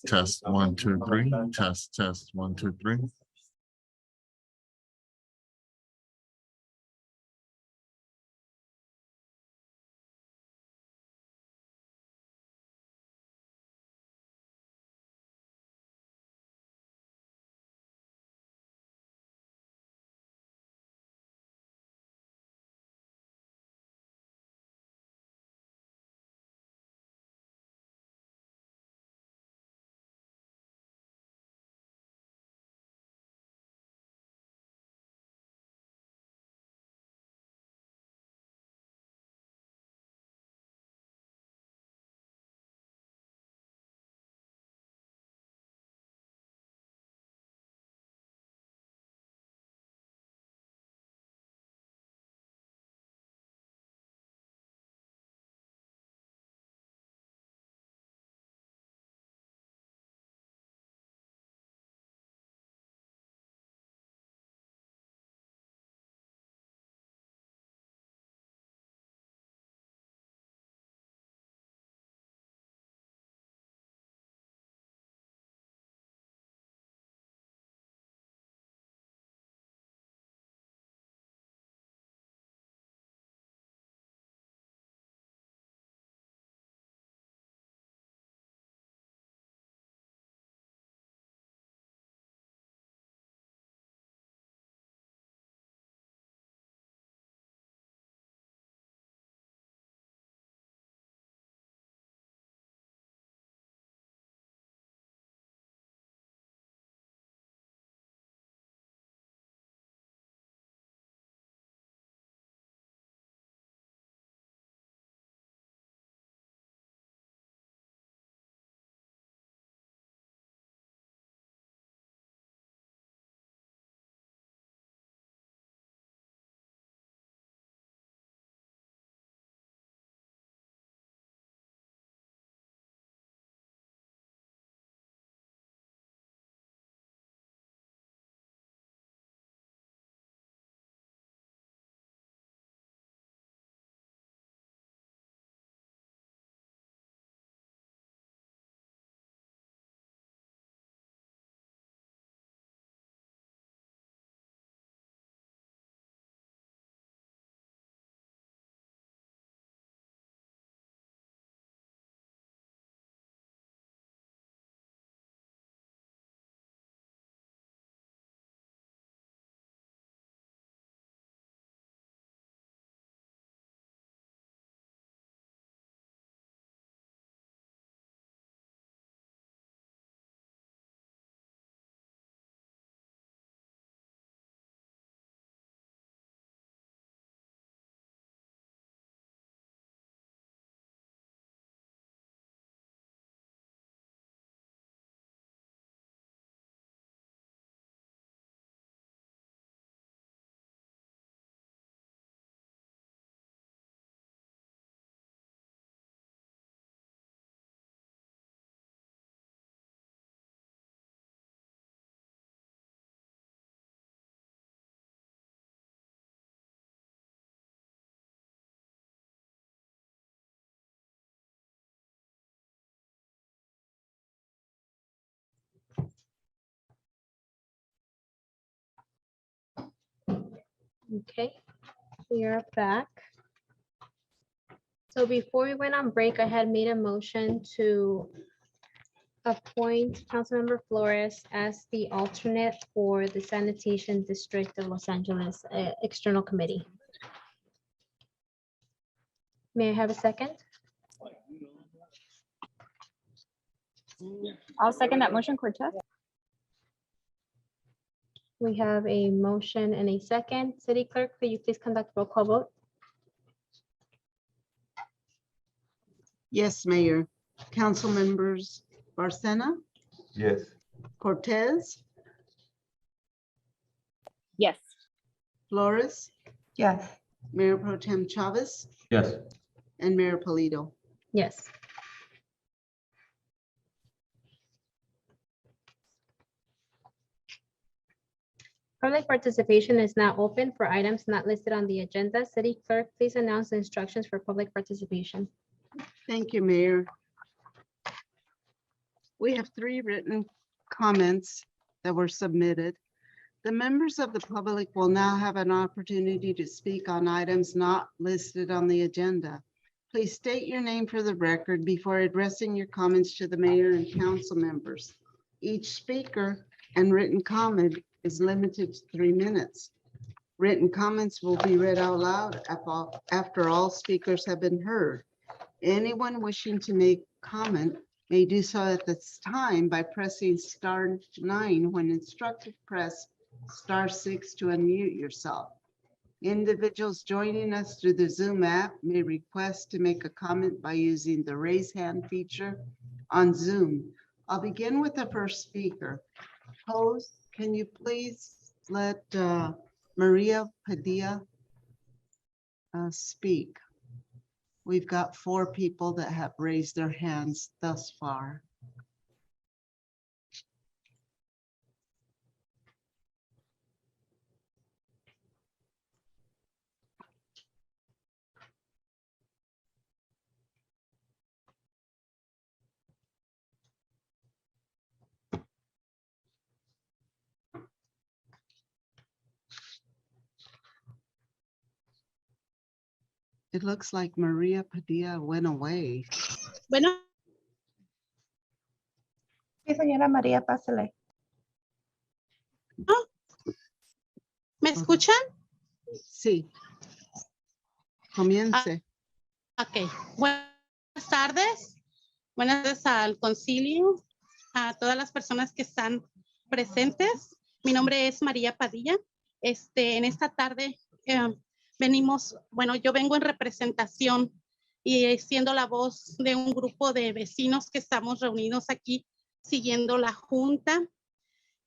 Test, 1, 2, 3. Test, 1, 2, 3. Okay, we are back. So before we went on break, I had made a motion to appoint Councilmember Flores as the alternate for the Sanitation District of Los Angeles External Committee. May I have a second? I'll second that motion, Cortez. We have a motion and a second. City Clerk, could you please conduct roll call vote? Yes, Mayor. Council members Barcena, Yes. Cortez, Yes. Flores, Yes. Mayor Pro Tem Chavez, Yes. and Mayor Polito. Yes. Public participation is now open for items not listed on the agenda. City Clerk, please announce the instructions for public participation. Thank you, Mayor. We have 3 written comments that were submitted. The members of the public will now have an opportunity to speak on items not listed on the agenda. Please state your name for the record before addressing your comments to the mayor and council members. Each speaker and written comment is limited to 3 minutes. Written comments will be read out loud after all speakers have been heard. Anyone wishing to make comment may do so at this time by pressing *9. When instructed, press *6 to unmute yourself. Individuals joining us through the Zoom app may request to make a comment by using the raise hand feature on Zoom. I'll begin with the first speaker. Host, can you please let Maria Padilla speak? We've got 4 people that have raised their hands thus far. It looks like Maria Padilla went away. Bueno. Sí, señora María, pásale. ¿Me escuchan? Sí. Comience. Ok. Buenas tardes. Buenas tardes al concilio, a todas las personas que están presentes. Mi nombre es María Padilla. En esta tarde venimos, bueno, yo vengo en representación y siendo la voz de un grupo de vecinos que estamos reunidos aquí siguiendo la junta.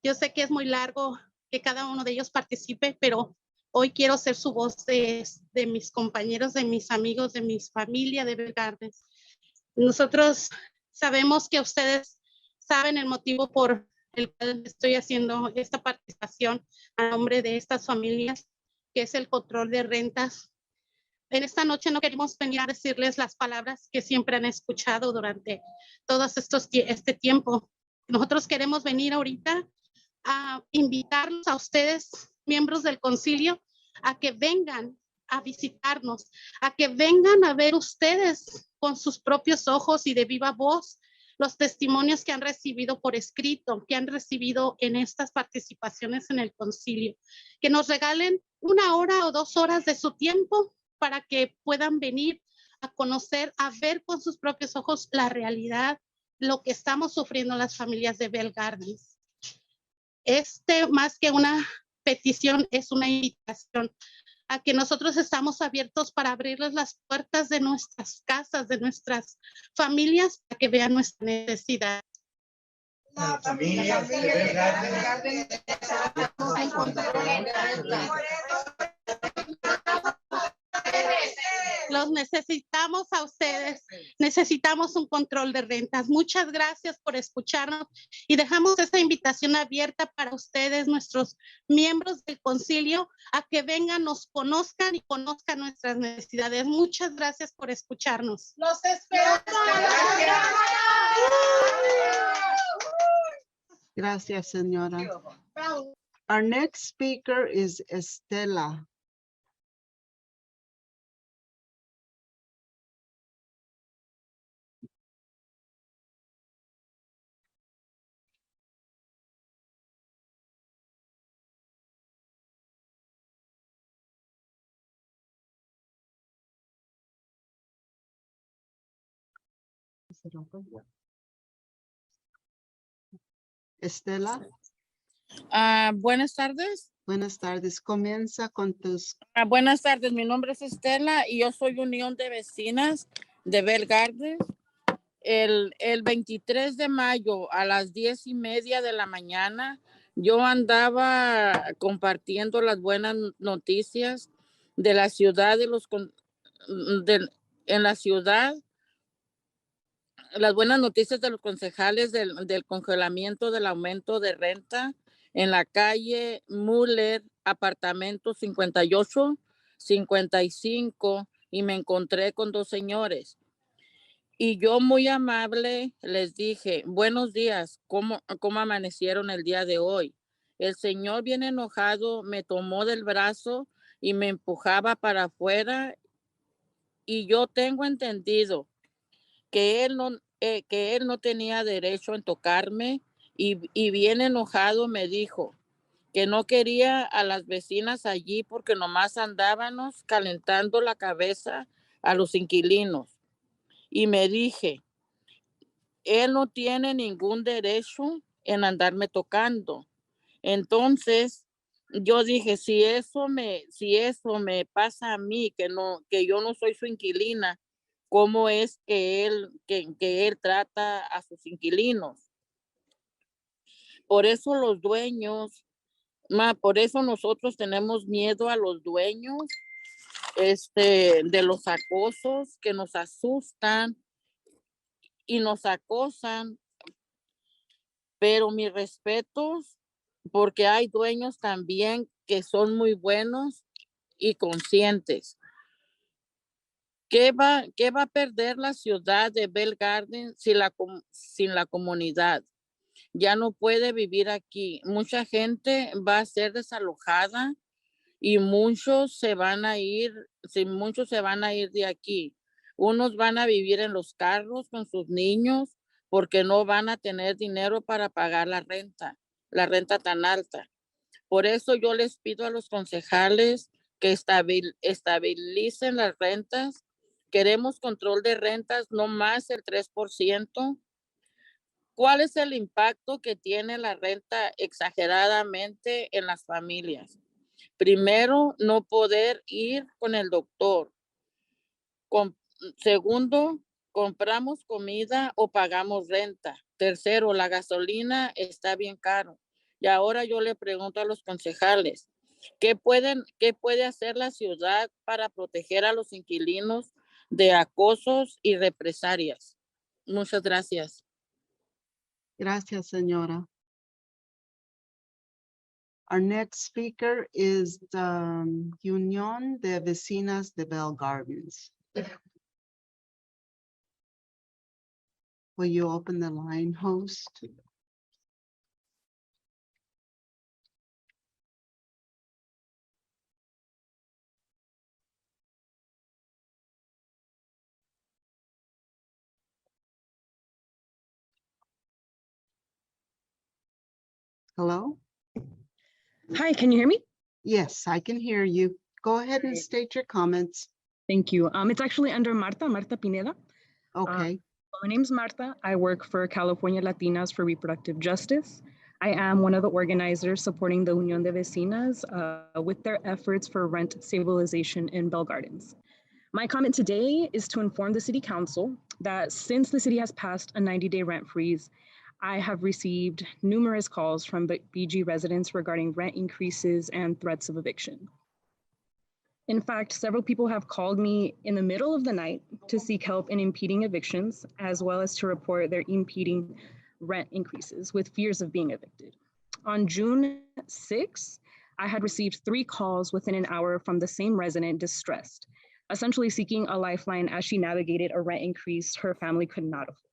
Yo sé que es muy largo que cada uno de ellos participe, pero hoy quiero ser su voz de mis compañeros, de mis amigos, de mi familia de Bell Gardens. Nosotros sabemos que ustedes saben el motivo por el cual estoy haciendo esta participación a nombre de estas familias, que es el control de rentas. En esta noche no queremos venir a decirles las palabras que siempre han escuchado durante todos este tiempo. Nosotros queremos venir ahorita a invitarlos a ustedes, miembros del concilio, a que vengan a visitarnos, a que vengan a ver ustedes con sus propios ojos y de viva voz los testimonios que han recibido por escrito, que han recibido en estas participaciones en el concilio, que nos regalen 1 hora o 2 horas de su tiempo para que puedan venir a conocer, a ver con sus propios ojos la realidad, lo que estamos sufriendo las familias de Bell Gardens. Más que una petición, es una invitación a que nosotros estamos abiertos para abrirles las puertas de nuestras casas, de nuestras familias, para que vean nuestra necesidad. La familia de Bell Gardens. Los necesitamos a ustedes, necesitamos un control de rentas. Muchas gracias por escucharnos y dejamos esta invitación abierta para ustedes, nuestros miembros del concilio, a que vengan, nos conozcan y conozcan nuestras necesidades. Muchas gracias por escucharnos. Los esperamos. Gracias, señora. Our next speaker is Estela. Estela, Buenas tardes. buenas tardes. Comienza con tus... Buenas tardes, mi nombre es Estela y yo soy Unión de Vecinas de Bell Gardens. El 23 de mayo a las 10:30 de la mañana, yo andaba compartiendo las buenas noticias de la ciudad, en la ciudad, las buenas noticias de los concejales del congelamiento del aumento de renta en la calle Müller, apartamento 58, 55, y me encontré con 2 señores. Y yo muy amable les dije, buenos días, ¿cómo amanecieron el día de hoy? El señor bien enojado me tomó del brazo y me empujaba para afuera y yo tengo entendido que él no tenía derecho en tocarme y bien enojado me dijo que no quería a las vecinas allí porque nomás andábamos calentando la cabeza a los inquilinos. Y me dije, él no tiene ningún derecho en andarme tocando. Entonces, yo dije, si eso me pasa a mí, que yo no soy su inquilina, ¿cómo es que él trata a sus inquilinos? Por eso los dueños, por eso nosotros tenemos miedo a los dueños, de los acosos que nos asustan y nos acosan, pero mis respetos, porque hay dueños también que son muy buenos y conscientes. ¿Qué va a perder la ciudad de Bell Garden sin la comunidad? Ya no puede vivir aquí. Mucha gente va a ser desalojada y muchos se van a ir de aquí. Unos van a vivir en los carros con sus niños porque no van a tener dinero para pagar la renta tan alta. Por eso yo les pido a los concejales que estabilicen las rentas. Queremos control de rentas, no más el 3%. ¿Cuál es el impacto que tiene la renta exageradamente en las familias? Primero, no poder ir con el doctor. Segundo, compramos comida o pagamos renta. Tercero, la gasolina está bien caro. Y ahora yo le pregunto a los concejales, qué puede hacer la ciudad para proteger a los inquilinos de acosos y represalias? Muchas gracias. Gracias, señora. Our next speaker is the Unión de Vecinas de Bell Gardens. Will you open the line, host? Hello? Hi, can you hear me? Yes, I can hear you. Go ahead and state your comments. Thank you. It's actually under Marta Pineda. Okay, My name's Marta. I work for California Latinas for Reproductive Justice. I am one of the organizers supporting the Unión de Vecinas with their efforts for rent stabilization in Bell Gardens. My comment today is to inform the City Council that since the city has passed a 90-day rent freeze, I have received numerous calls from BG residents regarding rent increases and threats of eviction. In fact, several people have called me in the middle of the night to seek help in impeding evictions, as well as to report their impeding rent increases with fears of being evicted. On June 6th, I had received 3 calls within an hour from the same resident distressed, essentially seeking a lifeline as she navigated a rent increase her family could not afford.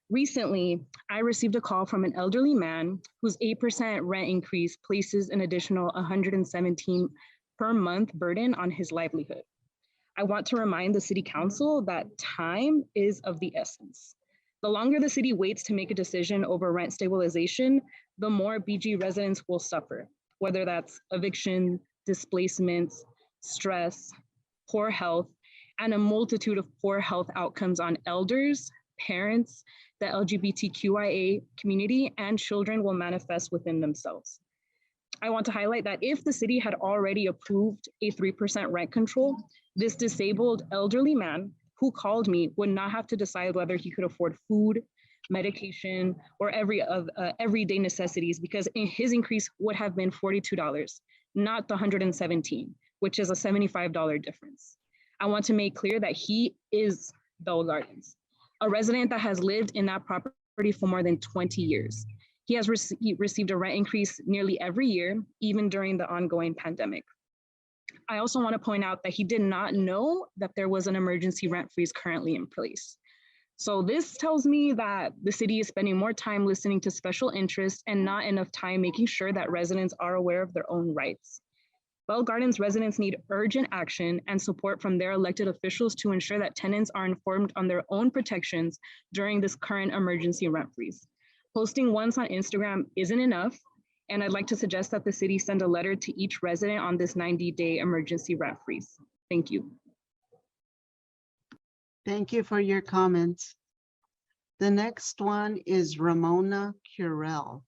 Recently, I received a call from an elderly man whose 8% rent increase places an additional $117 per month burden on his livelihood. I want to remind the City Council that time is of the essence. The longer the city waits to make a decision over rent stabilization, the more BG residents will suffer, whether that's eviction, displacements, stress, poor health, and a multitude of poor health outcomes on elders, parents, the LGBTQIA community, and children will manifest within themselves. I want to highlight that if the city had already approved a 3% rent control, this disabled elderly man who called me would not have to decide whether he could afford food, medication, or everyday necessities, because his increase would have been $42, not the $117, which is a $75 difference. I want to make clear that he is Bell Gardens, a resident that has lived in that property for more than 20 years. He has received a rent increase nearly every year, even during the ongoing pandemic. I also want to point out that he did not know that there was an emergency rent freeze currently in place. So this tells me that the city is spending more time listening to special interests and not enough time making sure that residents are aware of their own rights. Bell Gardens residents need urgent action and support from their elected officials to ensure that tenants are informed on their own protections during this current emergency rent freeze. Posting once on Instagram isn't enough, and I'd like to suggest that the city send a letter to each resident on this 90-day emergency rent freeze. Thank you. Thank you for your comments. The next one is Ramona Curell.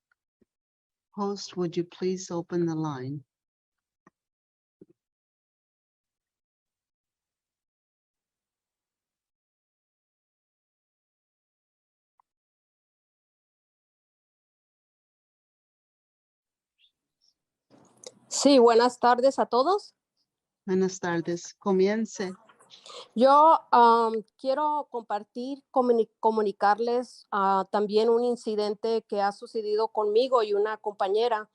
Host, would you please open the line? Sí, buenas tardes a todos. Buenas tardes. Comience. Yo quiero compartir, comunicarles también un incidente que ha sucedido conmigo y una compañera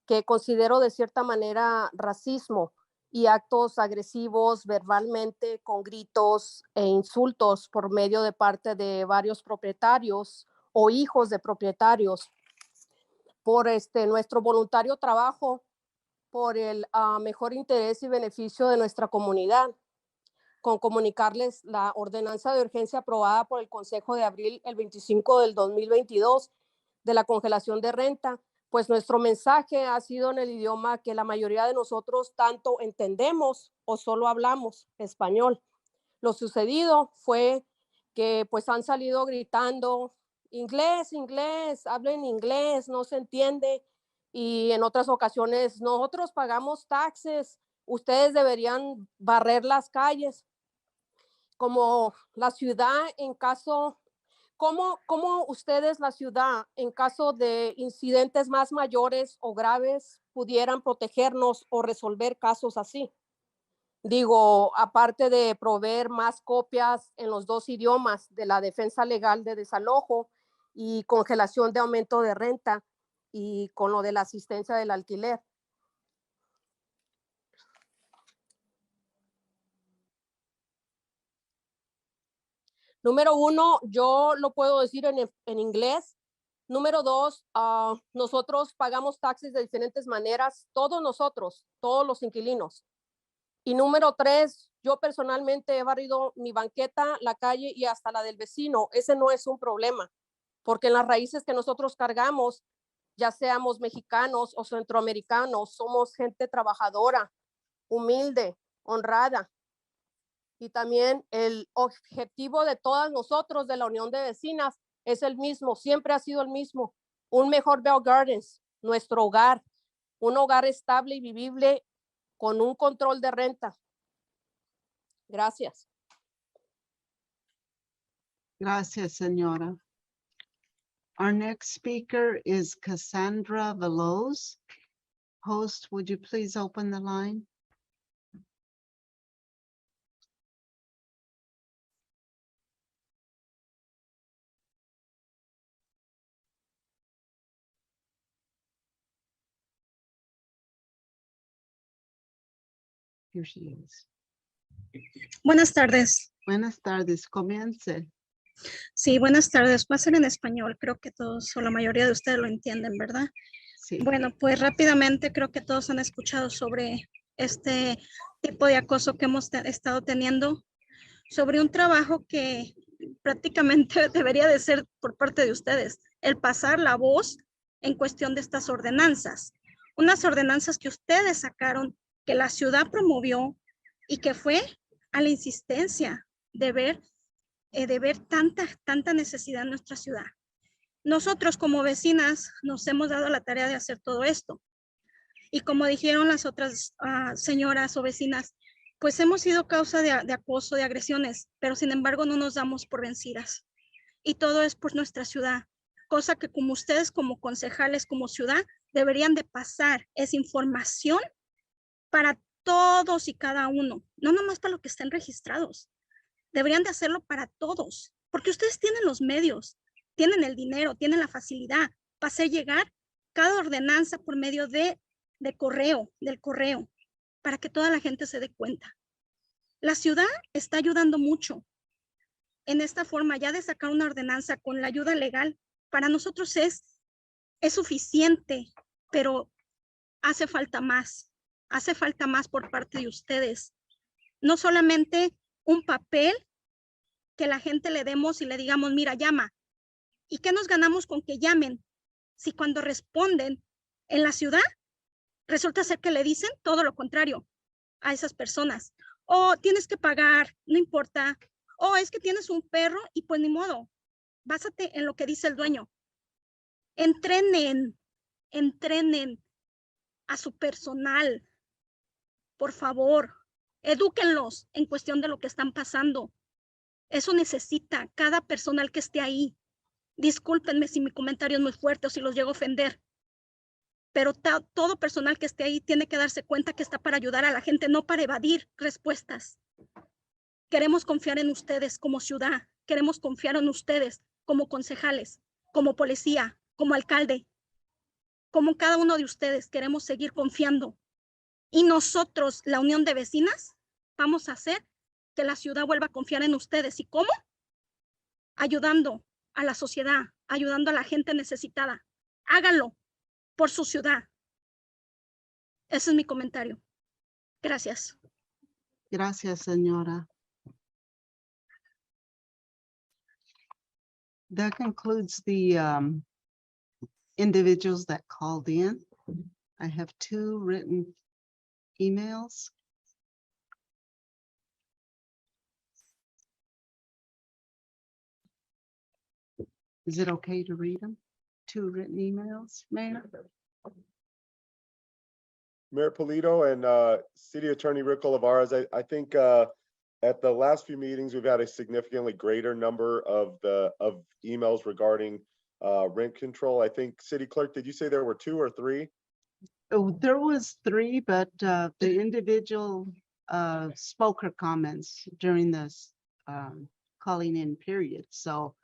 que considero de cierta manera racismo y actos agresivos verbalmente con gritos e insultos por medio de parte de varios propietarios o hijos de propietarios por nuestro voluntario trabajo por el mejor interés y beneficio de nuestra comunidad, con comunicarles la ordenanza de urgencia aprobada por el Consejo de Abril el 25 del 2022 de la congelación de renta, pues nuestro mensaje ha sido en el idioma que la mayoría de nosotros tanto entendemos o solo hablamos español. Lo sucedido fue que pues han salido gritando, inglés, inglés, hablen inglés, no se entiende. Y en otras ocasiones, nosotros pagamos taxes, ustedes deberían barrer las calles. Como la ciudad en caso, ¿cómo ustedes, la ciudad, en caso de incidentes más mayores o graves, pudieran protegernos o resolver casos así? Digo, aparte de proveer más copias en los dos idiomas de la defensa legal de desalojo y congelación de aumento de renta, y con lo de la asistencia del alquiler. Número uno, yo lo puedo decir en inglés. Número dos, nosotros pagamos taxes de diferentes maneras, todos nosotros, todos los inquilinos. Y número tres, yo personalmente he barrido mi banqueta, la calle y hasta la del vecino. Ese no es un problema, porque en las raíces que nosotros cargamos, ya seamos mexicanos o centroamericanos, somos gente trabajadora, humilde, honrada. Y también el objetivo de todas nosotros de la Unión de Vecinas es el mismo, siempre ha sido el mismo, un mejor Bell Gardens, nuestro hogar, un hogar estable y vivible con un control de renta. Gracias. Gracias, señora. Our next speaker is Cassandra Veloz. Host, would you please open the line? Here she is. Buenas tardes. Buenas tardes, comience. Sí, buenas tardes. Va a ser en español. Creo que todos o la mayoría de ustedes lo entienden, ¿verdad? Sí. Bueno, pues rápidamente creo que todos han escuchado sobre este tipo de acoso que hemos estado teniendo, sobre un trabajo que prácticamente debería de ser por parte de ustedes, el pasar la voz en cuestión de estas ordenanzas. Unas ordenanzas que ustedes sacaron, que la ciudad promovió y que fue a la insistencia de ver tanta necesidad en nuestra ciudad. Nosotros como vecinas nos hemos dado la tarea de hacer todo esto. Y como dijeron las otras señoras o vecinas, pues hemos sido causa de acoso, de agresiones, pero sin embargo no nos damos por vencidas. Y todo es por nuestra ciudad, cosa que como ustedes como concejales, como ciudad, deberían de pasar esa información para todos y cada uno, no nomás para los que estén registrados. Deberían de hacerlo para todos, porque ustedes tienen los medios, tienen el dinero, tienen la facilidad para hacer llegar cada ordenanza por medio del correo, para que toda la gente se dé cuenta. La ciudad está ayudando mucho. en esta forma ya de sacar una ordenanza con la ayuda legal, para nosotros es suficiente, pero hace falta más por parte de ustedes. No solamente un papel que la gente le demos y le digamos, mira, llama. ¿Y qué nos ganamos con que llamen? Si cuando responden en la ciudad, resulta ser que le dicen todo lo contrario a esas personas. O tienes que pagar, no importa. O es que tienes un perro y pues ni modo. Básate en lo que dice el dueño. Entrenen a su personal. Por favor, edúquenlos en cuestión de lo que están pasando. Eso necesita cada personal que esté ahí. Discúlpenme si mi comentario es muy fuerte o si los llego a ofender, pero todo personal que esté ahí tiene que darse cuenta que está para ayudar a la gente, no para evadir respuestas. Queremos confiar en ustedes como ciudad, queremos confiar en ustedes como concejales, como policía, como alcalde, como cada uno de ustedes queremos seguir confiando. Y nosotros, la Unión de Vecinas, vamos a hacer que la ciudad vuelva a confiar en ustedes. ¿Y cómo? Ayudando a la sociedad, ayudando a la gente necesitada. Háganlo por su ciudad. Ese es mi comentario. Gracias. Gracias, señora. That concludes the individuals that called in. I have 2 written emails. Is it okay to read them? 2 written emails, Mayor? Mayor Polito and City Attorney Rick Olivares, I think at the last few meetings, we've had a significantly greater number of emails regarding rent control. I think City Clerk, did you say there were 2 or 3? Oh, there was 3, but the individual spoke her comments during this calling in period. So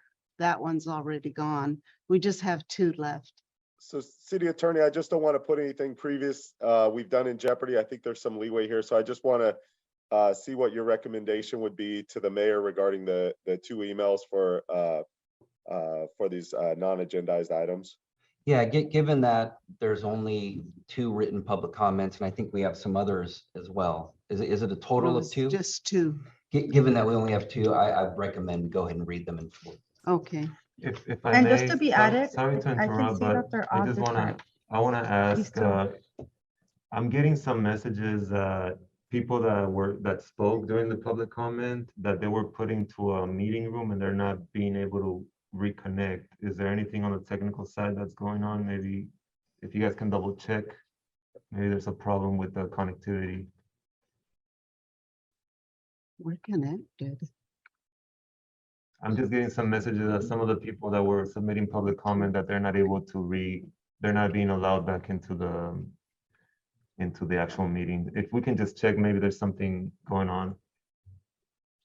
that one's already gone. We just have 2 left. So City Attorney, I just don't want to put anything previous we've done in jeopardy. I think there's some leeway here. So I just want to see what your recommendation would be to the mayor regarding the 2 emails for these non-agendized items. Yeah, given that there's only 2 written public comments, and I think we have some others as well. Is it a total No, of it's 2? just 2. Given that we only have 2, I recommend go ahead and read them in full. Okay. If I And may, just to be so- added, sorry to I can interrupt, see but that they're I all just different. I wanna ask, two. I'm getting some messages, people that spoke during the public comment that they were put into a meeting room and they're not being able to reconnect. Is there anything on the technical side that's going on? Maybe if you guys can double check, maybe there's a problem with the connectivity. We're connected. I'm just getting some messages that some of the people that were submitting public comment that they're not able to they're not being allowed back into the actual meeting. If we can just check, maybe there's something going on.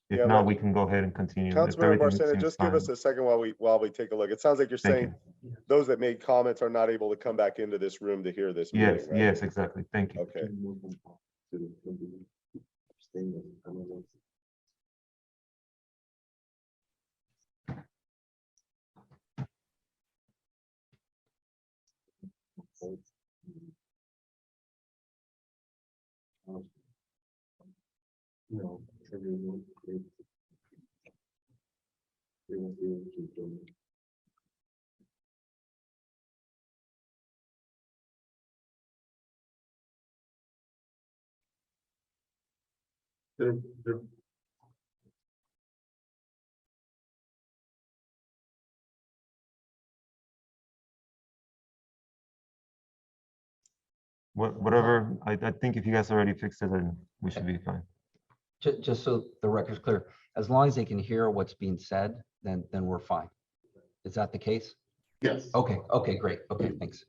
If Yeah, not, but we can go ahead and continue. If Councilmember everything Barcena, seems just give us fine. a second while we take a look. It sounds like you're Thank saying those that made comments are not able to come back into this room to hear this meeting, Yes, right? yes, exactly. Thank you. Okay. Whatever, I think if you guys already fixed it, then we should be fine. Just so the record's clear, as long as they can hear what's being said, then we're fine. Is that the case? Yes. Okay, great. Okay, thanks.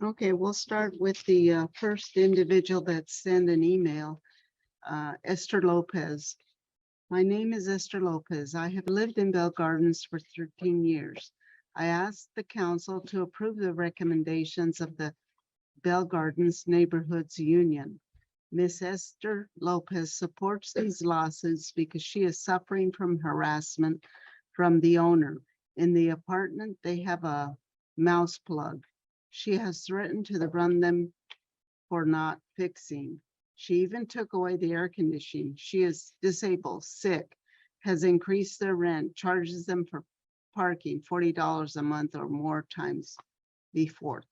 Okay, we'll start with the first individual that sent an email, Esther Lopez. My name is Esther Lopez. I have lived in Bell Gardens for 13 years. I asked the council to approve the recommendations of the Bell Gardens Neighborhoods Union. Ms. Esther Lopez supports these lawsuits because she is suffering from harassment from the owner. In the apartment, they have a mouse plug. She has threatened to run them for not fixing. She even took away the air conditioning. She is disabled, sick, has increased their rent, charges them for parking $40 a month or more times before.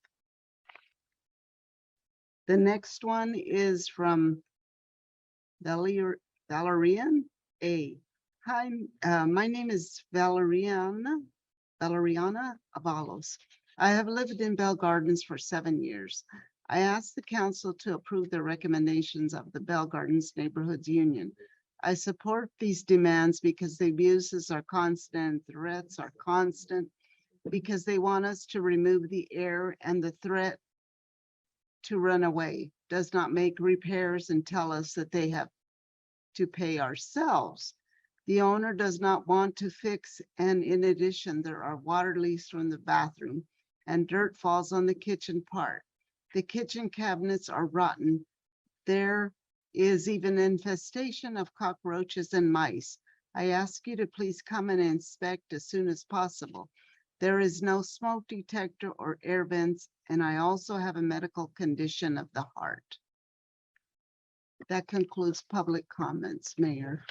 The next one is from Valerian A. Hi, my name is Valeriana Avalos. I have lived in Bell Gardens for 7 years. I asked the council to approve the recommendations of the Bell Gardens Neighborhoods Union. I support these demands because the abuses are constant, threats are constant, because they want us to remove the air, and the threat to run away does not make repairs and tell us that they have to pay ourselves. The owner does not want to fix, and in addition, there are water leaks from the bathroom and dirt falls on the kitchen part. The kitchen cabinets are rotten. There is even infestation of cockroaches and mice. I ask you to please come and inspect as soon as possible. There is no smoke detector or air vents, and I also have a medical condition of the heart. That concludes public comments, Mayor.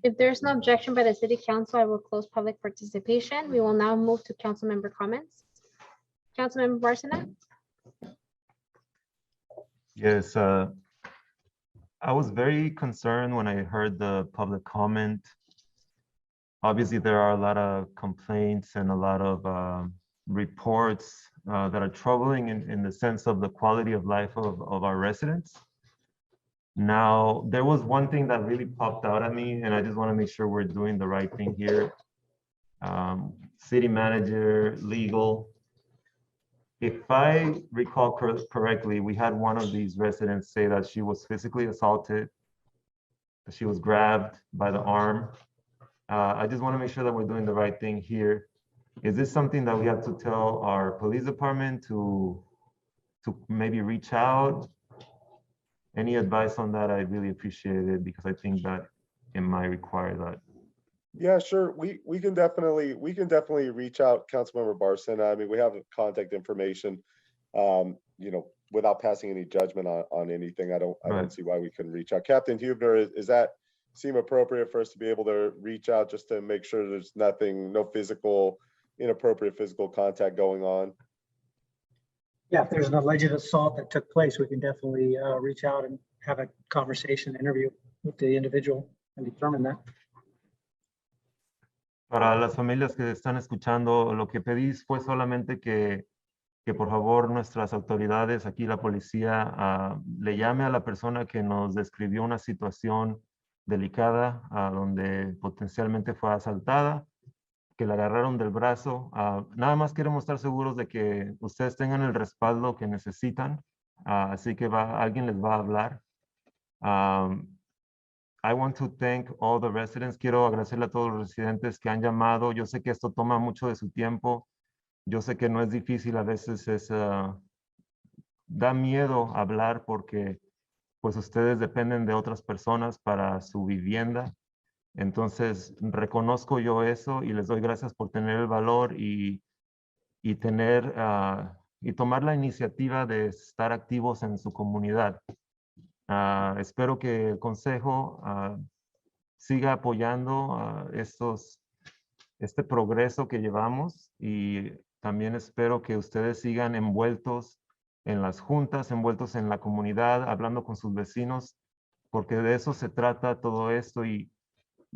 If there's no objection by the city council, I will close public participation. We will now move to council member comments. Councilmember Barcena. Yes, I was very concerned when I heard the public comment. Obviously, there are a lot of complaints and a lot of reports that are troubling in the sense of the quality of life of our residents. Now, there was one thing that really popped out at me, and I just want to make sure we're doing the right thing here. City manager, legal. If I recall correctly, we had one of these residents say that she was physically assaulted, that she was grabbed by the arm. I just want to make sure that we're doing the right thing here. Is this something that we have to tell our police department to maybe reach out? Any advice on that? I really appreciate it, because I think that it might require that. Yeah, sure. We can definitely reach out, Councilmember Barcena. I mean, we have contact information. You know, without passing any judgment on anything, I don't see why we couldn't reach out. Captain Hubner, is that seem appropriate for us to be able to reach out just to make sure there's nothing, no inappropriate physical contact going on? Yeah, if there's an alleged assault that took place, we can definitely reach out and have a conversation, interview with the individual and determine that. Para las familias que están escuchando, lo que pedí fue solamente que por favor nuestras autoridades, aquí la policía, le llame a la persona que nos describió una situación delicada, donde potencialmente fue asaltada, que la agarraron del brazo. Nada más queremos estar seguros de que ustedes tengan el respaldo que necesitan, así que alguien les va a hablar. I want to thank all the residents. Quiero agradecerle a todos los residentes que han llamado. Yo sé que esto toma mucho de su tiempo. Yo sé que no es difícil, a veces da miedo hablar porque pues ustedes dependen de otras personas para su vivienda. Entonces reconozco yo eso y les doy gracias por tener el valor y tomar la iniciativa de estar activos en su comunidad. Espero que el consejo siga apoyando este progreso que llevamos, y también espero que ustedes sigan envueltos en las juntas, envueltos en la comunidad, hablando con sus vecinos, porque de eso se trata todo esto. Y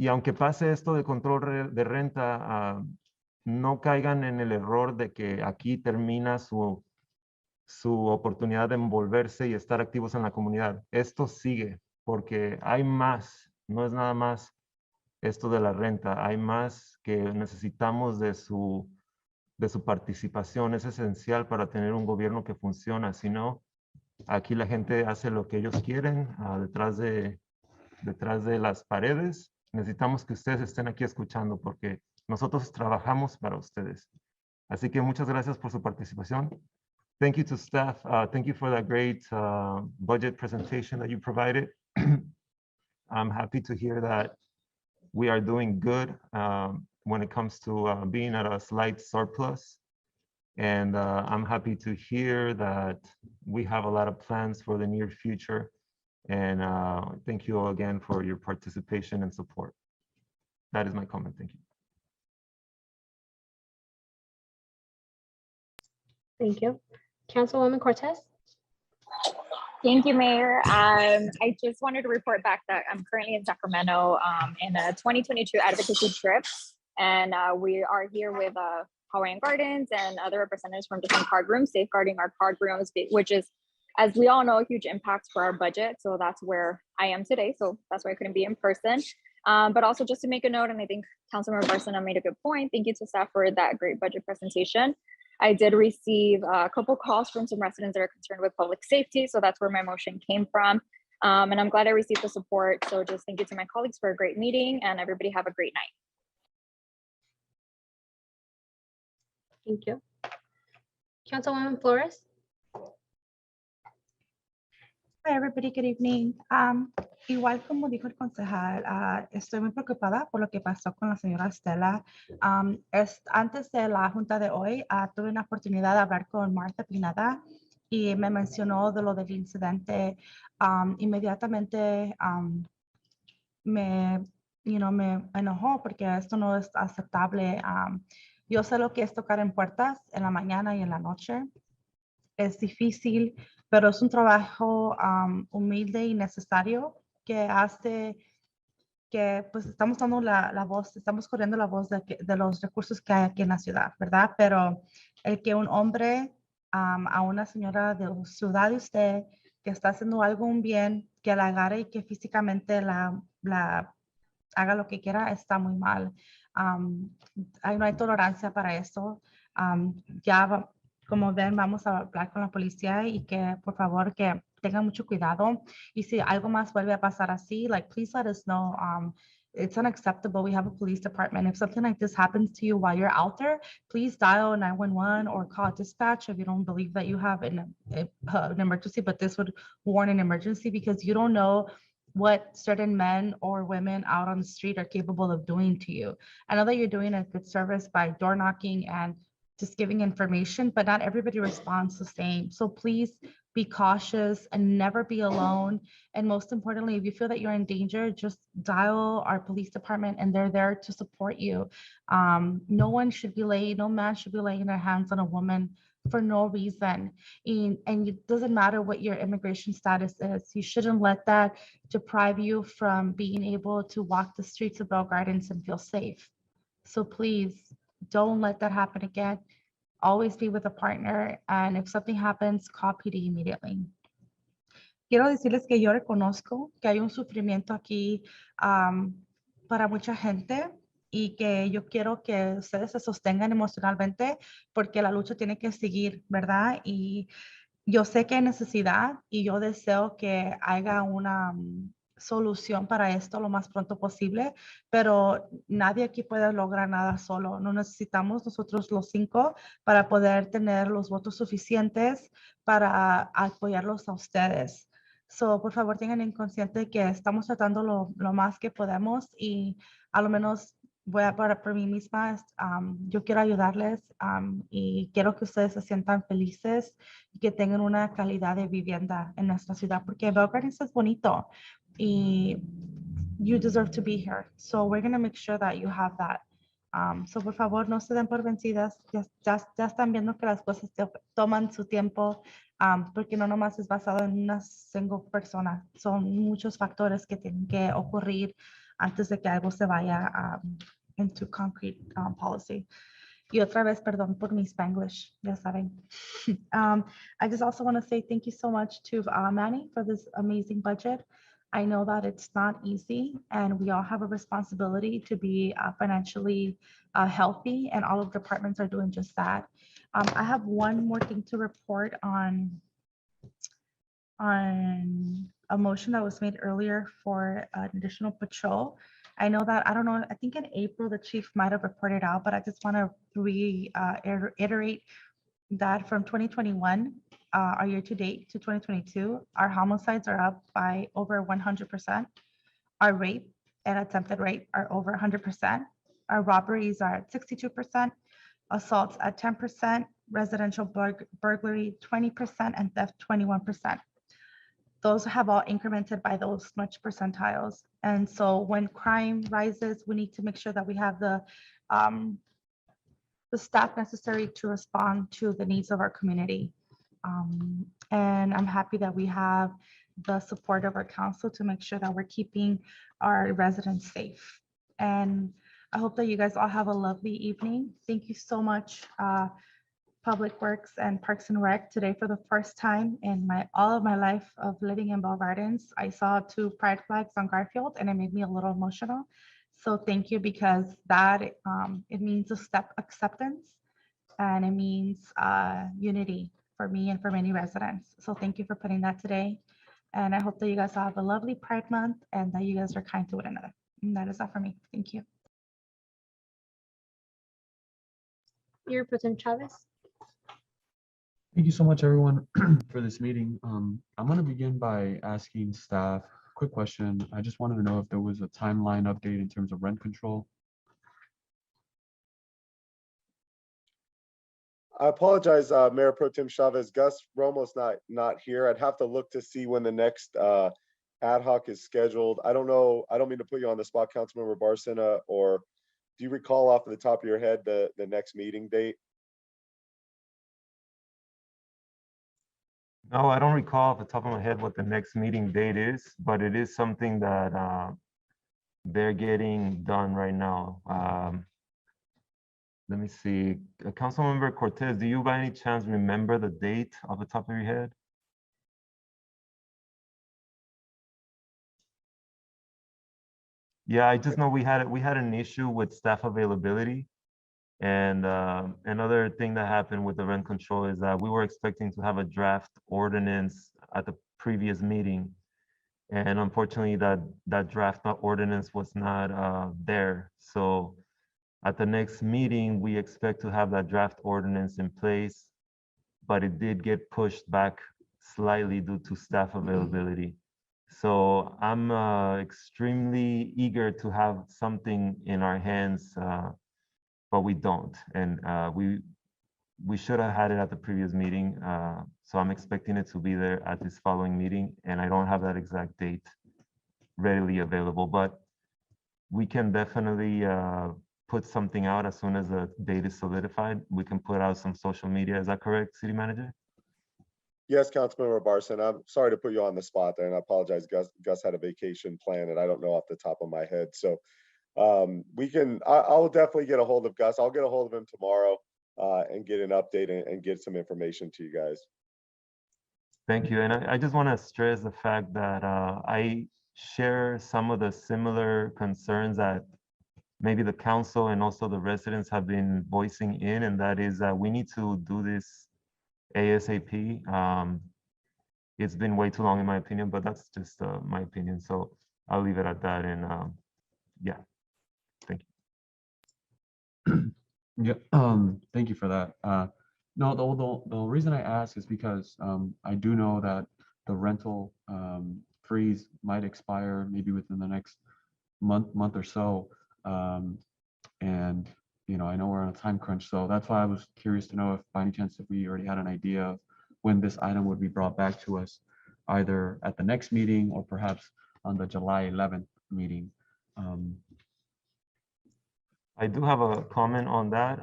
aunque pase esto de control de renta, no caigan en el error de que aquí termina su oportunidad de envolverse y estar activos en la comunidad. Esto sigue, porque hay más, no es nada más esto de la renta, hay más que necesitamos de su participación. Es esencial para tener un gobierno que funciona. Si no, aquí la gente hace lo que ellos quieren detrás de las paredes. Necesitamos que ustedes estén aquí escuchando, porque nosotros trabajamos para ustedes. Así que muchas gracias por su participación. Thank you to staff. Thank you for that great budget presentation that you provided. I'm happy to hear that we are doing good when it comes to being at a slight surplus. And I'm happy to hear that we have a lot of plans for the near future. And thank you all again for your participation and support. That is my comment. Thank you. Thank you. Councilwoman Cortez? Thank you, Mayor. I just wanted to report back that I'm currently in Sacramento in a 2022 advocacy trip. And we are here with Hawaiian Gardens and other representatives from different card rooms, safeguarding our card rooms, which is, as we all know, a huge impact for our budget. So that's where I am today. So that's why I couldn't be in person. But also just to make a note, and I think Councilmember Barcena made a good point. Thank you to staff for that great budget presentation. I did receive a couple calls from some residents that are concerned with public safety. So that's where my motion came from. And I'm glad I received the support. So just thank you to my colleagues for a great meeting, and everybody have a great night. Thank you. Councilwoman Flores? Hi everybody, good evening. Igual como dijo el concejal, estoy muy preocupada por lo que pasó con la señora Estela. Antes de la junta de hoy, tuve una oportunidad de hablar con Marta Pineda y me mencionó de lo del incidente. Inmediatamente me enojó porque esto no es aceptable. Yo sé lo que es tocar en puertas en la mañana y en la noche. Es difícil, pero es un trabajo humilde y necesario que hace que pues estamos dando la voz, estamos corriendo la voz de los recursos que hay aquí en la ciudad, ¿verdad? Pero el que un hombre a una señora de ciudad de usted que está haciendo algo un bien, que la agarre y que físicamente la haga lo que quiera, está muy mal. No hay tolerancia para eso. Como ven, vamos a hablar con la policía y que por favor que tengan mucho cuidado. Y si algo más vuelve a pasar así, like please let us know. It's unacceptable. We have a police department. If something like this happens to you while you're out there, please dial 911 or call dispatch if you don't believe that you have an emergency, but this would warn an emergency because you don't know what certain men or women out on the street are capable of doing to you. I know that you're doing a good service by door knocking and just giving information, but not everybody responds the same. So please be cautious and never be alone. And most importantly, if you feel that you're in danger, just dial our police department and they're there to support you. No man should be laying their hands on a woman for no reason. And it doesn't matter what your immigration status is. You shouldn't let that deprive you from being able to walk the streets of Bell Gardens and feel safe. So please don't let that happen again. Always be with a partner. And if something happens, call PD immediately. Quiero decirles que yo reconozco que hay un sufrimiento aquí para mucha gente y que yo quiero que ustedes se sostengan emocionalmente porque la lucha tiene que seguir, ¿verdad? Y yo sé que hay necesidad y yo deseo que haya una solución para esto lo más pronto posible, pero nadie aquí puede lograr nada solo. No necesitamos nosotros los 5 para poder tener los votos suficientes para apoyarlos a ustedes. So, por favor, tengan en consciente que estamos tratando lo más que podemos y a lo menos por mí misma, yo quiero ayudarles y quiero que ustedes se sientan felices y que tengan una calidad de vivienda en nuestra ciudad, porque Bell Gardens es bonito y you deserve to be here. So we're going to make sure that you have that. So por favor, no se den por vencidas. Ya están viendo que las cosas toman su tiempo porque no nomás es basado en una single persona. Son muchos factores que tienen que ocurrir antes de que algo se vaya into concrete policy. Y otra vez, perdón por mi Spanglish, ya saben. I just also want to say thank you so much to Manny for this amazing budget. I know that it's not easy and we all have a responsibility to be financially healthy, and all of the departments are doing just that. I have one more thing to report on a motion that was made earlier for an additional patrol. I know that, I don't know, I think in April the chief might have reported out, but I just want to reiterate that from 2021, our year to date to 2022, our homicides are up by over 100%. Our rape and attempted rape are over 100%. Our robberies are at 62%, assaults at 10%, residential burglary 20%, and theft 21%. Those have all incremented by those much percentiles. And so when crime rises, we need to make sure that we have the staff necessary to respond to the needs of our community. And I'm happy that we have the support of our council to make sure that we're keeping our residents safe. And I hope that you guys all have a lovely evening. Thank you so much, Public Works and Parks and Rec. Today, for the first time in all of my life of living in Bell Gardens, I saw 2 pride flags on Garfield, and it made me a little emotional. So thank you, because that it means a step acceptance, and it means unity for me and for many residents. So thank you for putting that today. And I hope that you guys have a lovely Pride Month and that you guys are kind to one another. And that is all for me. Thank you. Mayor Pro Tem Chavez. Thank you so much, everyone, for this meeting. I'm going to begin by asking staff a quick question. I just wanted to know if there was a timeline update in terms of rent control. I apologize, Mayor Pro Tem Chavez. Gus Romo's not here. I'd have to look to see when the next ad hoc is scheduled. I don't know. I don't mean to put you on the spot, Councilmember Barcena, or do you recall off the top of your head the next meeting date? No, I don't recall off the top of my head what the next meeting date is, but it is something that they're getting done right now. Let me see. Councilmember Cortez, do you by any chance remember the date off the top of your head? Yeah, I just know we had an issue with staff availability. And another thing that happened with the rent control is that we were expecting to have a draft ordinance at the previous meeting. And unfortunately, that draft ordinance was not there. So at the next meeting, we expect to have that draft ordinance in place, but it did get pushed back slightly due to staff availability. So I'm extremely eager to have something in our hands, but we don't. And we should have had it at the previous meeting. So I'm expecting it to be there at this following meeting, and I don't have that exact date readily available, but we can definitely put something out as soon as the date is solidified. We can put out some social media. Is that correct, City Manager? Yes, Councilmember Barson. I'm sorry to put you on the spot there, and I apologize. Gus had a vacation plan, and I don't know off the top of my head. So I'll definitely get a hold of Gus. I'll get a hold of him tomorrow and get an update and get some information to you guys. Thank you. And I just want to stress the fact that I share some of the similar concerns that maybe the council and also the residents have been voicing in, and that is that we need to do this ASAP. It's been way too long in my opinion, but that's just my opinion. So I'll leave it at that. And yeah, thank you. Yeah, thank you for that. No, the reason I ask is because I do know that the rental freeze might expire maybe within the next month or so. And I know we're on a time crunch, so that's why I was curious to know if by any chance if we already had an idea of when this item would be brought back to us, either at the next meeting or perhaps on the July 11th meeting. I do have a comment on that.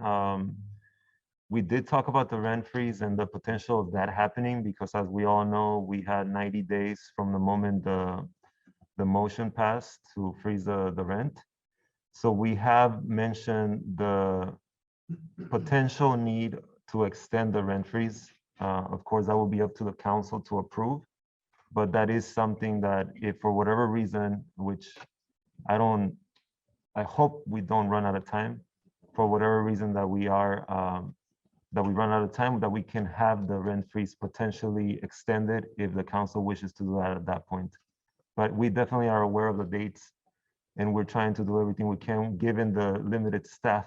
We did talk about the rent freeze and the potential of that happening, because as we all know, we had 90 days from the moment the motion passed to freeze the rent. So we have mentioned the potential need to extend the rent freeze. Of course, that will be up to the council to approve, but that is something that if for whatever reason, which I hope we don't run out of time, for whatever reason that we run out of time, that we can have the rent freeze potentially extended if the council wishes to do that at that point. But we definitely are aware of the dates, and we're trying to do everything we can, given the limited staff,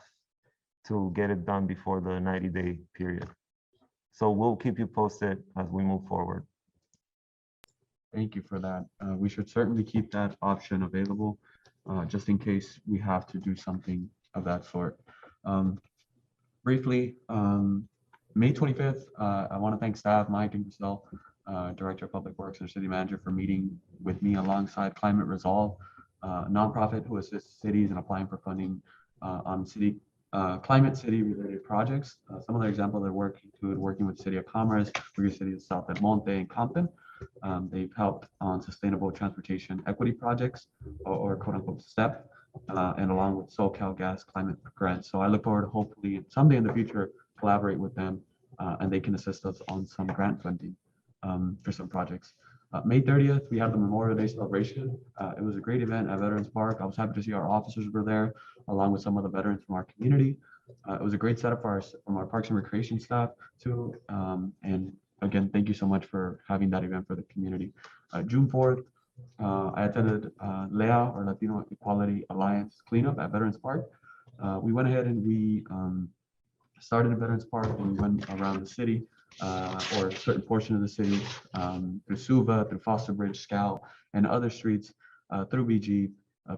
to get it done before the 90-day period. So we'll keep you posted as we move forward. Thank you for that. We should certainly keep that option available, just in case we have to do something of that sort. Briefly, May 25th, I want to thank staff, Mike and Giselle, Director of Public Works and City Manager, for meeting with me alongside Climate Resolve, a nonprofit who assists cities in applying for funding on climate city related projects. Some of their examples of their work include working with City of Commerce, Rio City of South Del Monte, and Compton. They've helped on sustainable transportation equity projects, or quote unquote STEP, and along with SoCal Gas Climate Grants. So I look forward to hopefully someday in the future collaborate with them, and they can assist us on some grant funding for some projects. May 30th, we had the Memorial Day celebration. It was a great event at Veterans Park. I was happy to see our officers were there, along with some of the veterans from our community. It was a great setup from our Parks and Recreation staff too. And again, thank you so much for having that event for the community. June 4th, I attended LEA, or Latino Equality Alliance cleanup at Veterans Park. We went ahead and we started at Veterans Park, and we went around the city, or a certain portion of the city, through Suva, through Foster Bridge, Scout, and other streets, through BG,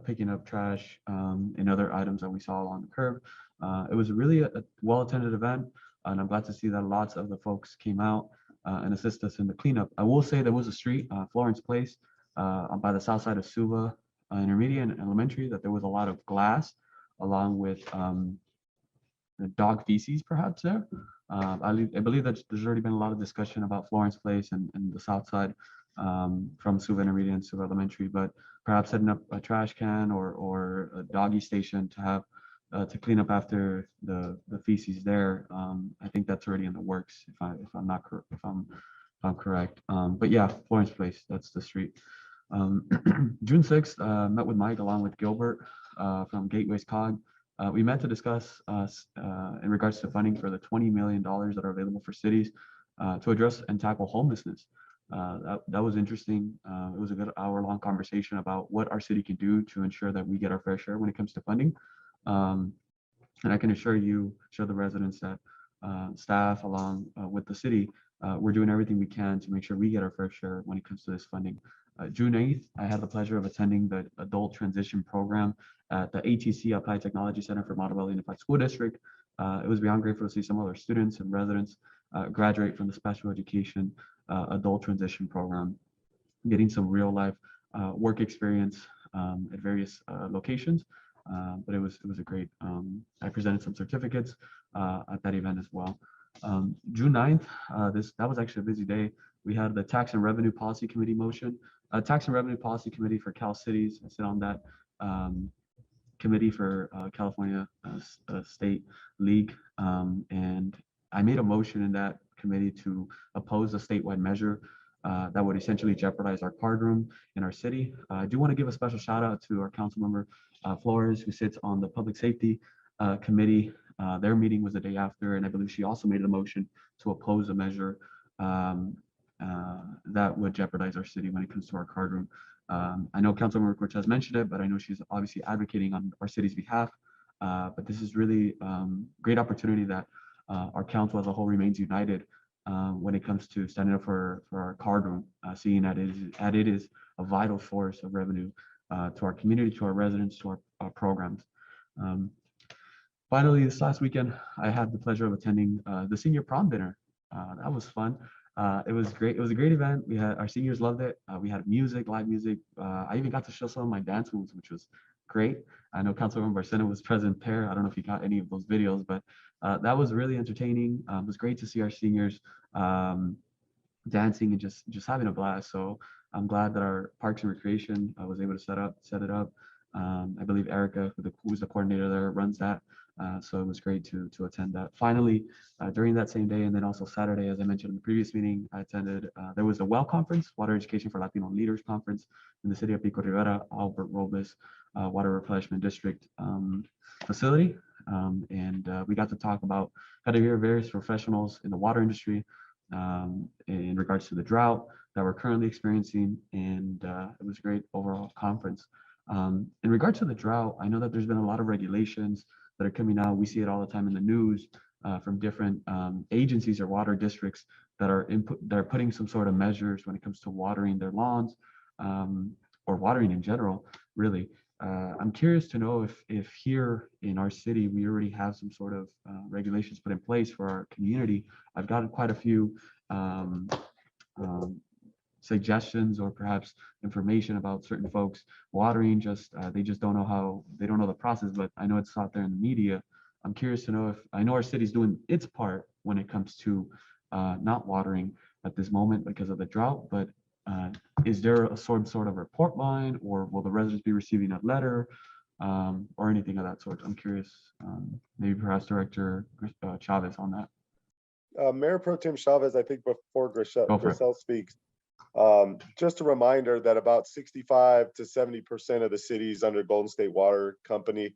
picking up trash and other items that we saw along the curb. It was really a well-attended event, and I'm glad to see that lots of the folks came out and assist us in the cleanup. I will say there was a street, Florence Place, by the south side of Suva Intermediate and Elementary, that there was a lot of glass, along with the dog feces perhaps there. I believe that there's already been a lot of discussion about Florence Place and the south side, from Suva Intermediate and Suva Elementary, but perhaps setting up a trash can or a doggy station to have to clean up after the feces there. I think that's already in the works, if I'm correct. But yeah, Florence Place, that's the street. June 6th, met with Mike along with Gilbert from Gateways COG. We met to discuss in regards to funding for the $20 million that are available for cities to address and tackle homelessness. That was interesting. It was a good hour-long conversation about what our city can do to ensure that we get our fair share when it comes to funding. And I can assure the residents that staff along with the city, we're doing everything we can to make sure we get our fair share when it comes to this funding. June 8th, I had the pleasure of attending the Adult Transition Program at the ATC Applied Technology Center for Montebello Unified School District. It was beyond grateful to see some of our students and residents graduate from the Special Education Adult Transition Program, getting some real life work experience at various locations. But it was a great, I presented some certificates at that event as well. June 9th, that was actually a busy day. We had the Tax and Revenue Policy Committee motion. Tax and Revenue Policy Committee for Cal Cities. I sit on that committee for California State League. And I made a motion in that committee to oppose a statewide measure that would essentially jeopardize our card room in our city. I do want to give a special shout out to our council member Flores, who sits on the Public Safety Committee. Their meeting was the day after, and I believe she also made a motion to oppose a measure that would jeopardize our city when it comes to our card room. I know Councilmember Cortez mentioned it, but I know she's obviously advocating on our city's behalf. But this is really great opportunity that our council as a whole remains united when it comes to standing up for our card room, seeing that it is a vital source of revenue to our community, to our residents, to our programs. Finally, this last weekend, I had the pleasure of attending the senior prom dinner. That was fun. It was great. It was a great event. Our seniors loved it. We had music, live music. I even got to show some of my dance moves, which was great. I know Councilmember Barcena was present there. I don't know if you got any of those videos, but that was really entertaining. It was great to see our seniors dancing and just having a blast. So I'm glad that our Parks and Recreation was able to set it up. I believe Erica, who's the coordinator there, runs that. So it was great to attend that. Finally, during that same day, and then also Saturday, as I mentioned in the previous meeting, I attended, there was a WELL conference, Water Education for Latino Leaders Conference in the city of Pico Rivera, Albert Robles Water Replenishment District facility. And we got to talk about how to hear various professionals in the water industry in regards to the drought that we're currently experiencing. And it was a great overall conference. In regards to the drought, I know that there's been a lot of regulations that are coming out. We see it all the time in the news. from different agencies or water districts that are putting some sort of measures when it comes to watering their lawns, or watering in general, really. I'm curious to know if here in our city, we already have some sort of regulations put in place for our community. I've gotten quite a few suggestions or perhaps information about certain folks watering, they just don't know they don't know the process, but I know it's out there in the media. I'm curious to know if, I know our city's doing its part when it comes to not watering at this moment because of the drought, but is there a sort of report line, or will the residents be receiving a letter or anything of that sort? I'm curious, maybe perhaps Director Chavez on that. Mayor Pro Tem Chavez, I think before Grisel speaks, just a reminder that about 65 to 70% of the cities under Golden State Water Company.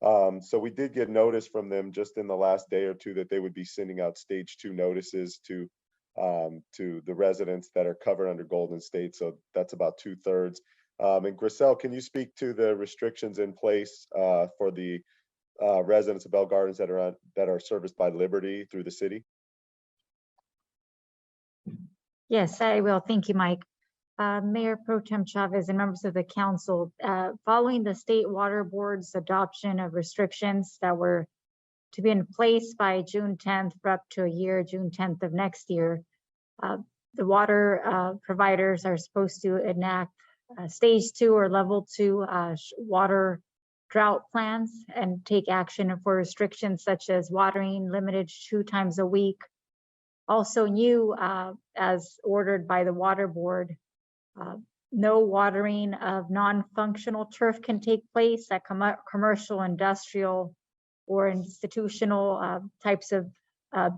So we did get notice from them just in the last day or two that they would be sending out stage 2 notices to the residents that are covered under Golden State. So that's about 2/3. And Grisel, can you speak to the restrictions in place for the residents of Bell Gardens that are serviced by Liberty through the city? Yes, I will. Thank you, Mike. Mayor Pro Tem Chavez and members of the council, following the State Water Board's adoption of restrictions that were to be in place by June 10th for up to a year, June 10th of next year, the water providers are supposed to enact stage 2 or level 2 water drought plans and take action for restrictions such as watering limited 2 times a week. Also new, as ordered by the water board, no watering of non-functional turf can take place at commercial, industrial, or institutional types of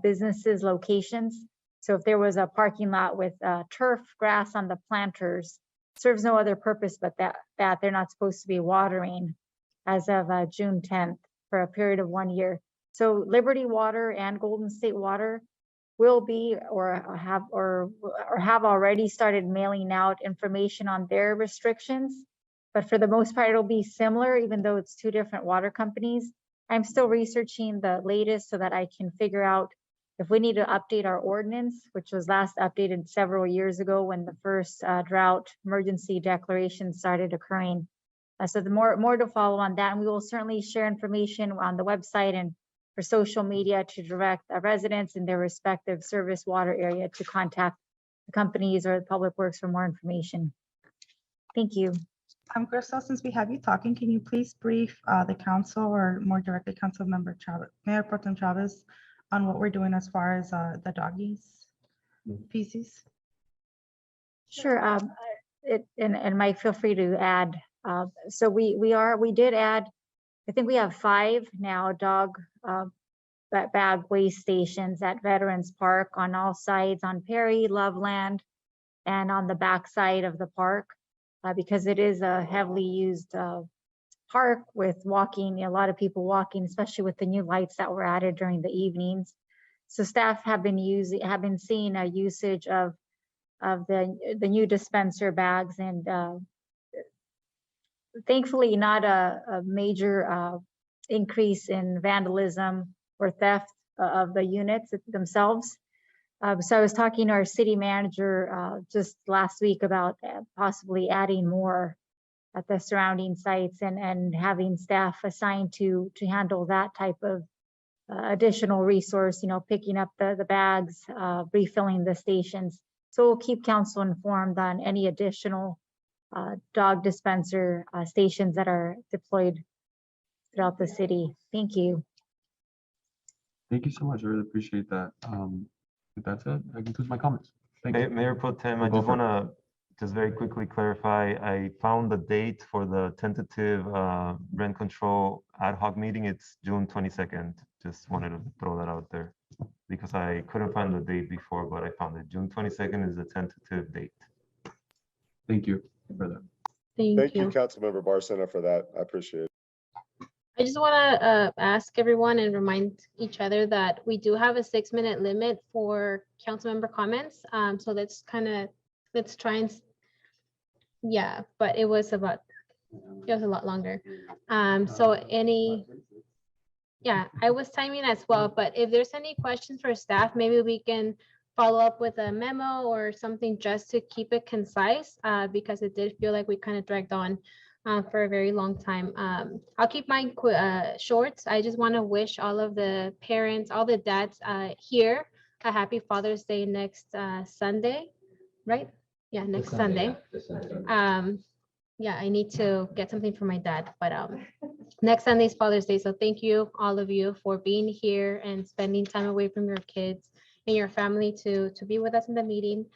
businesses locations. So if there was a parking lot with turf grass on the planters, serves no other purpose but that they're not supposed to be watering as of June 10th for a period of 1 year. So Liberty Water and Golden State Water will be or have already started mailing out information on their restrictions, but for the most part it'll be similar, even though it's 2 different water companies. I'm still researching the latest so that I can figure out if we need to update our ordinance, which was last updated several years ago when the first drought emergency declaration started occurring. So the more to follow on that, and we will certainly share information on the website and for social media to direct residents in their respective service water area to contact the companies or the Public Works for more information. Thank you. Grisel, since we have you talking, can you please brief the council, or more directly Council Member Chavez, Mayor Pro Tem Chavez, on what we're doing as far as the doggies feces? Sure. And Mike, feel free to add. So we did add, I think we have 5 now dog bag waste stations at Veterans Park on all sides, on Perry, Loveland, and on the back side of the park, because it is a heavily used park with walking, a lot of people walking, especially with the new lights that were added during the evenings. So staff have been seeing a usage of the new dispenser bags, and thankfully not a major increase in vandalism or theft of the units themselves. So I was talking to our city manager just last week about possibly adding more at the surrounding sites and having staff assigned to handle that type of additional resource, picking up the bags, refilling the stations. So we'll keep council informed on any additional dog dispenser stations that are deployed throughout the city. Thank you. Thank you so much. I really appreciate that. If that's it, that concludes my comments. Thank you. Mayor Pro Tem, I just want to very quickly clarify. I found the date for the tentative rent control ad hoc meeting. It's June 22nd. Just wanted to throw that out there because I couldn't find the date before, but I found it. June 22nd is the tentative date. Thank you for that. Thank you, Councilmember Barcena, for that. I appreciate it. I just want to ask everyone and remind each other that we do have a 6-minute limit for council member comments. So let's try and, yeah, but it was a lot longer. So Yeah, I was timing as well, but if there's any questions for staff, maybe we can follow up with a memo or something just to keep it concise, because it did feel like we kind of dragged on for a very long time. I'll keep mine short. I just want to wish all of the parents, all the dads here a happy Father's Day next Sunday, right? Yeah, next Sunday. Yeah, I need to get something for my dad, but next Sunday is Father's Day. So thank you, all of you, for being here and spending time away from your kids and your family to be with us in the meeting.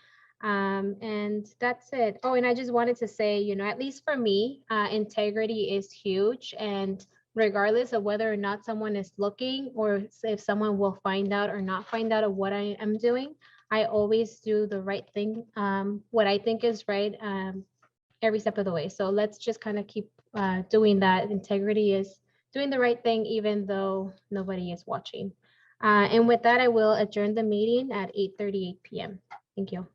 And that's it. Oh, and I just wanted to say, you know, at least for me, integrity is huge. And regardless of whether or not someone is looking or if someone will find out or not find out of what I am doing, I always do the right thing, what I think is right, every step of the way. So let's just kind of keep doing that. Integrity is doing the right thing, even though nobody is watching. And with that, I will adjourn the meeting at 8:38 p.m. Thank you.